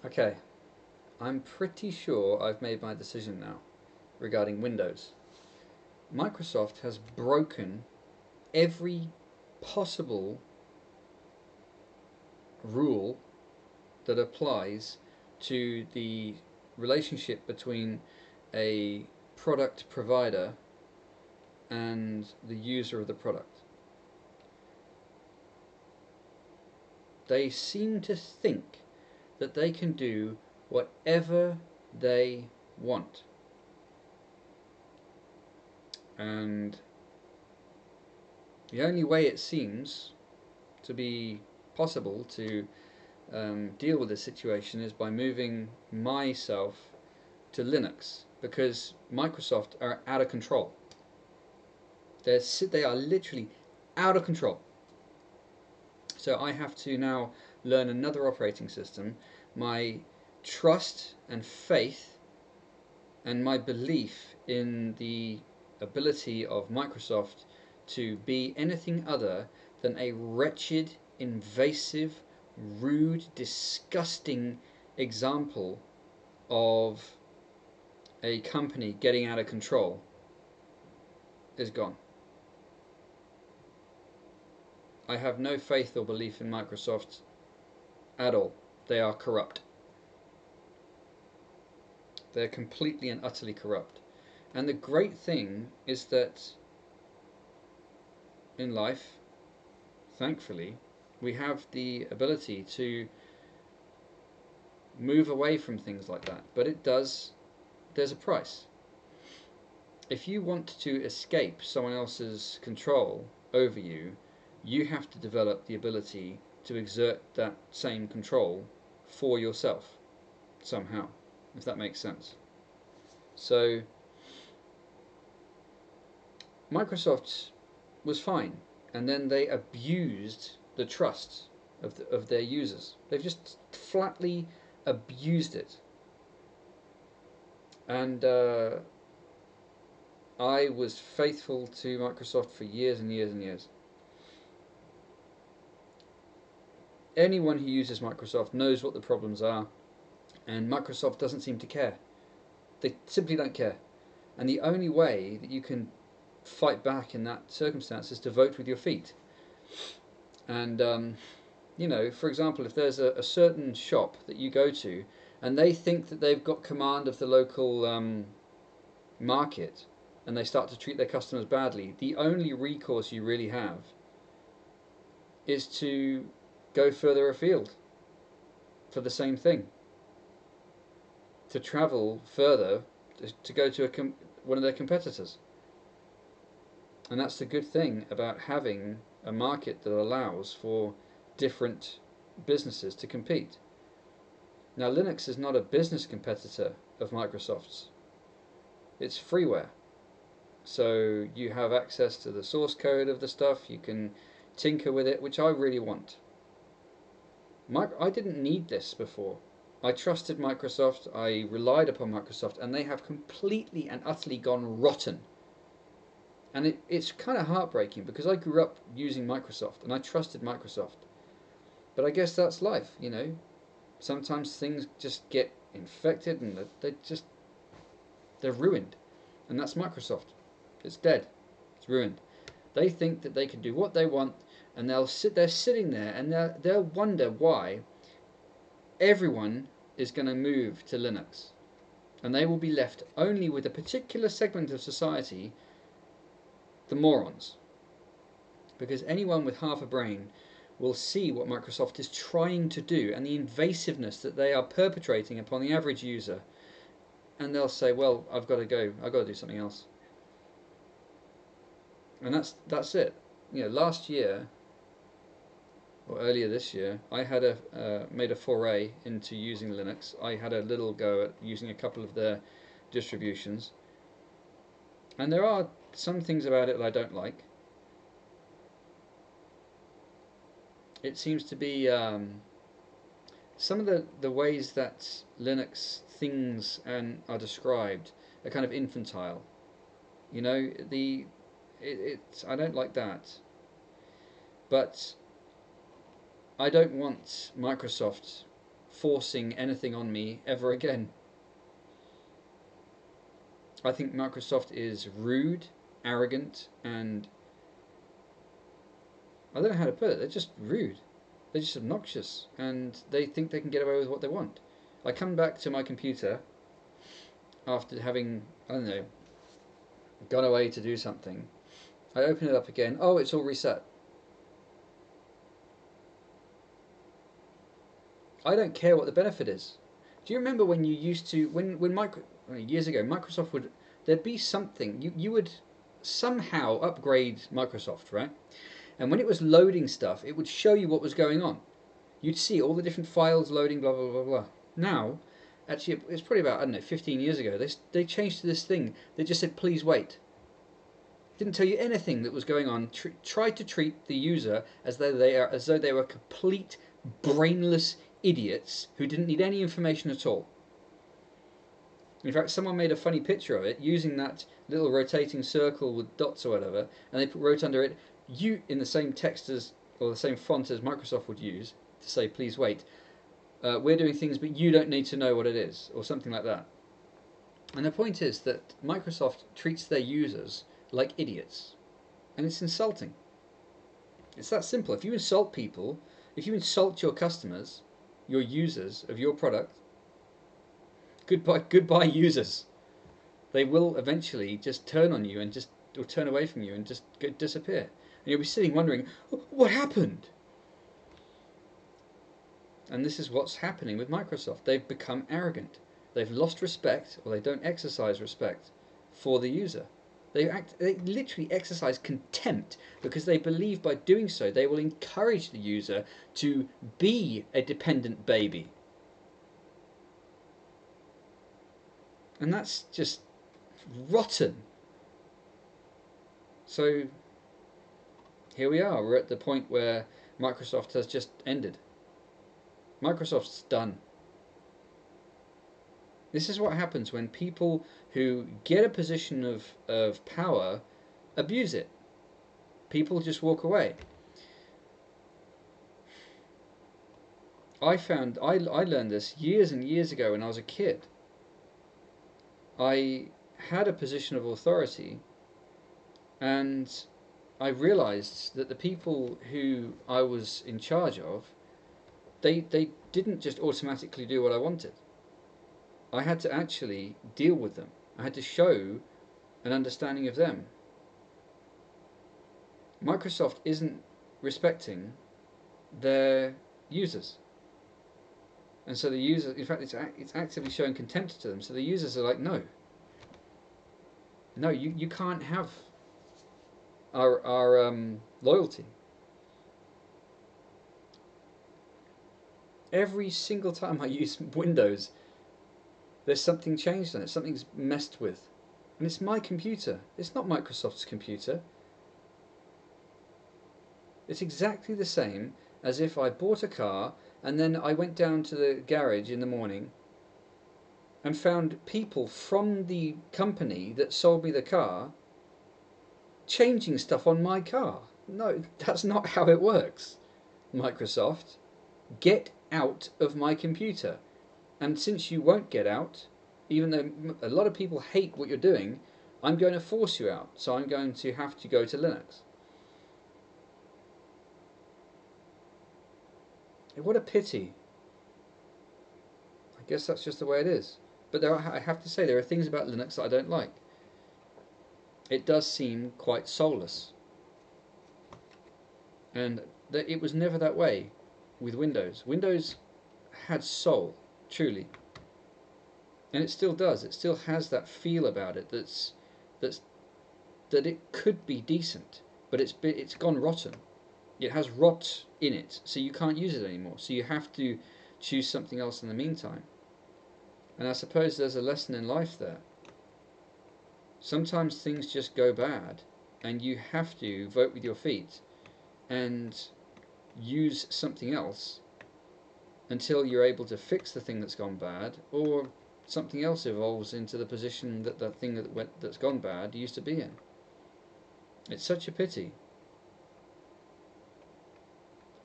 Okay, I'm pretty sure I've made my decision now regarding Windows. Microsoft has broken every possible rule that applies to the relationship between a product provider and the user of the product. They seem to think that they can do whatever they want. And the only way it seems to be possible to deal with this situation is by moving myself to Linux, because Microsoft are out of control. They are literally out of control. So I have to now learn another operating system. My trust and faith and my belief in the ability of Microsoft to be anything other than a wretched, invasive, rude, disgusting example of a company getting out of control is gone. I have no faith or belief in Microsoft at all. They are corrupt. They're completely and utterly corrupt. And the great thing is that in life, thankfully, we have the ability to move away from things like that. But there's a price. If you want to escape someone else's control over you, you have to develop the ability to exert that same control for yourself somehow, if that makes sense. So Microsoft was fine, and then they abused the trust of their users. They've just flatly abused it. And I was faithful to Microsoft for years and years and years. Anyone who uses Microsoft knows what the problems are, and Microsoft doesn't seem to care. They simply don't care. And the only way that you can fight back in that circumstance is to vote with your feet. And for example, if there's a certain shop that you go to and they think that they've got command of the local market, and they start to treat their customers badly, the only recourse you really have is to go further afield for the same thing, to travel further to go to one of their competitors. And that's the good thing about having a market that allows for different businesses to compete. Now, Linux is not a business competitor of Microsoft's. It's freeware. So you have access to the source code of the stuff, you can tinker with it, which I really want. I didn't need this before. I trusted Microsoft, I relied upon Microsoft, and they have completely and utterly gone rotten. And it's kind of heartbreaking, because I grew up using Microsoft and I trusted Microsoft. But I guess that's life, Sometimes things just get infected and they're ruined. And that's Microsoft. It's dead. It's ruined. They think that they can do what they want, and they're sitting there and they'll wonder why everyone is going to move to Linux. And they will be left only with a particular segment of society, the morons. Because anyone with half a brain will see what Microsoft is trying to do and the invasiveness that they are perpetrating upon the average user, and they'll say, well, I've got to go, I've got to do something else. And that's it. Last year or earlier this year, I had made a foray into using Linux. I had a little go at using a couple of their distributions, and there are some things about it that I don't like. It seems to be some of the ways that Linux things are described are kind of infantile. I don't like that. But I don't want Microsoft forcing anything on me ever again. I think Microsoft is rude, arrogant, and I don't know how to put it. They're just rude. They're just obnoxious, and they think they can get away with what they want. I come back to my computer after having, I don't know, gone away to do something. I open it up again. Oh, it's all reset. I don't care what the benefit is. Do you remember when you used to, years ago, Microsoft would, there'd be something, you would somehow upgrade Microsoft, right? And when it was loading stuff, it would show you what was going on. You'd see all the different files loading, blah, blah, blah, blah. Now, actually, it's probably about, I don't know, 15 years ago, they changed to this thing that just said, please wait. Didn't tell you anything that was going on. Tried to treat the user as though they were complete brainless idiots who didn't need any information at all. In fact, someone made a funny picture of it using that little rotating circle with dots or whatever, and they wrote under it, "You," in the same text as, or the same font as Microsoft would use to say, "Please wait. We're doing things, but you don't need to know what it is," or something like that. And the point is that Microsoft treats their users like idiots, and it's insulting. It's that simple. If you insult people, if you insult your customers, your users of your product, goodbye users. They will eventually just turn on you and or turn away from you and just disappear. And you'll be sitting wondering, what happened? And this is what's happening with Microsoft. They've become arrogant. They've lost respect, or they don't exercise respect for the user. They literally exercise contempt because they believe by doing so they will encourage the user to be a dependent baby. And that's just rotten. So here we are. We're at the point where Microsoft has just ended. Microsoft's done. This is what happens when people who get a position of power abuse it. People just walk away. I learned this years and years ago when I was a kid. I had a position of authority, and I realized that the people who I was in charge of, they didn't just automatically do what I wanted. I had to actually deal with them. I had to show an understanding of them. Microsoft isn't respecting their users. And so the users, in fact, it's actively showing contempt to them. So the users are like, no, you can't have our loyalty. Every single time I use Windows, there's something changed on it. Something's messed with, and it's my computer. It's not Microsoft's computer. It's exactly the same as if I bought a car and then I went down to the garage in the morning and found people from the company that sold me the car changing stuff on my car. No, that's not how it works. Microsoft, get out of my computer. And since you won't get out, even though a lot of people hate what you're doing, I'm going to force you out. So I'm going to have to go to Linux. What a pity. I guess that's just the way it is. But I have to say, there are things about Linux that I don't like. It does seem quite soulless. And it was never that way with Windows. Windows had soul, truly. And it still does. It still has that feel about it that it could be decent, but it's gone rotten. It has rot in it, so you can't use it anymore. So you have to choose something else in the meantime. And I suppose there's a lesson in life there. Sometimes things just go bad, and you have to vote with your feet and use something else until you're able to fix the thing that's gone bad, or something else evolves into the position that that thing that's gone bad used to be in. It's such a pity.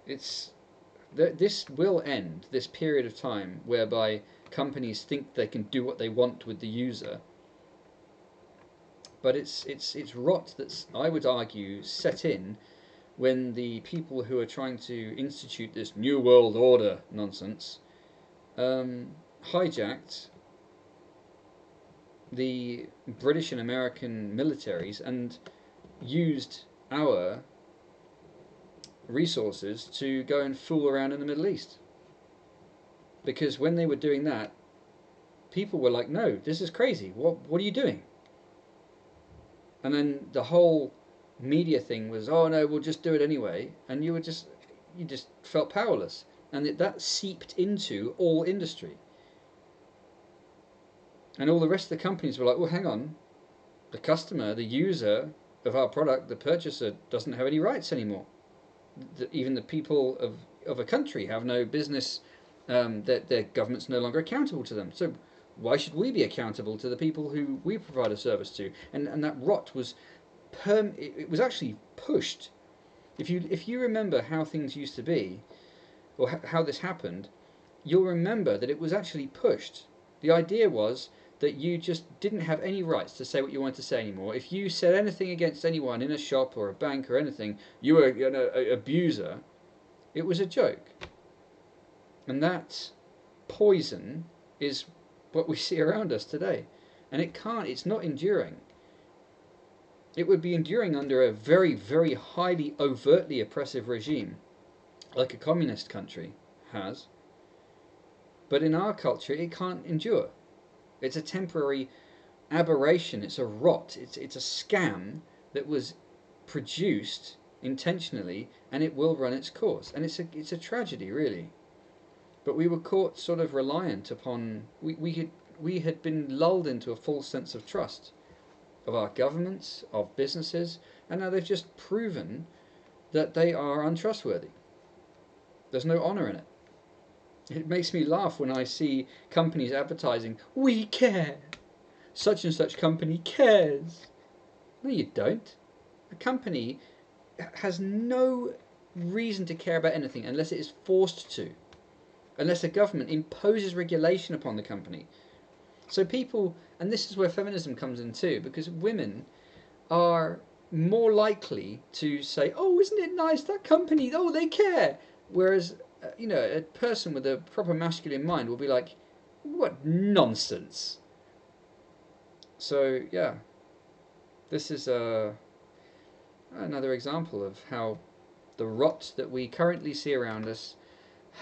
It's this will end, this period of time whereby companies think they can do what they want with the user. But it's rot that's, I would argue, set in when the people who are trying to institute this new world order nonsense hijacked the British and American militaries and used our resources to go and fool around in the Middle East. Because when they were doing that, people were like, no, this is crazy. What are you doing? And then the whole media thing was, oh no, we'll just do it anyway. And you just felt powerless. And that seeped into all industry. And all the rest of the companies were like, well, hang on. The customer, the user of our product, the purchaser, doesn't have any rights anymore. Even the people of a country have no business, that their government's no longer accountable to them. So why should we be accountable to the people who we provide a service to? And that rot was it was actually pushed. If you remember how things used to be, or how this happened, you'll remember that it was actually pushed. The idea was that you just didn't have any rights to say what you wanted to say anymore. If you said anything against anyone in a shop or a bank or anything, you were an abuser. It was a joke. And that poison is what we see around us today. And it's not enduring. It would be enduring under a very, very highly overtly oppressive regime, like a communist country has. But in our culture, it can't endure. It's a temporary aberration. It's a rot. It's a scam that was produced intentionally, and it will run its course. And it's a tragedy, really. But we were caught sort of reliant upon. We had been lulled into a false sense of trust of our governments, of businesses, and now they've just proven that they are untrustworthy. There's no honour in it. It makes me laugh when I see companies advertising, we care. Such and such company cares. No, you don't. A company has no reason to care about anything unless it is forced to. Unless a government imposes regulation upon the company. So people, and this is where feminism comes in too, because women are more likely to say, oh, isn't it nice, that company, oh, they care. Whereas, a person with a proper masculine mind will be like, what nonsense. So, yeah, this is another example of how the rot that we currently see around us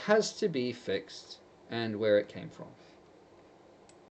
has to be fixed and where it came from.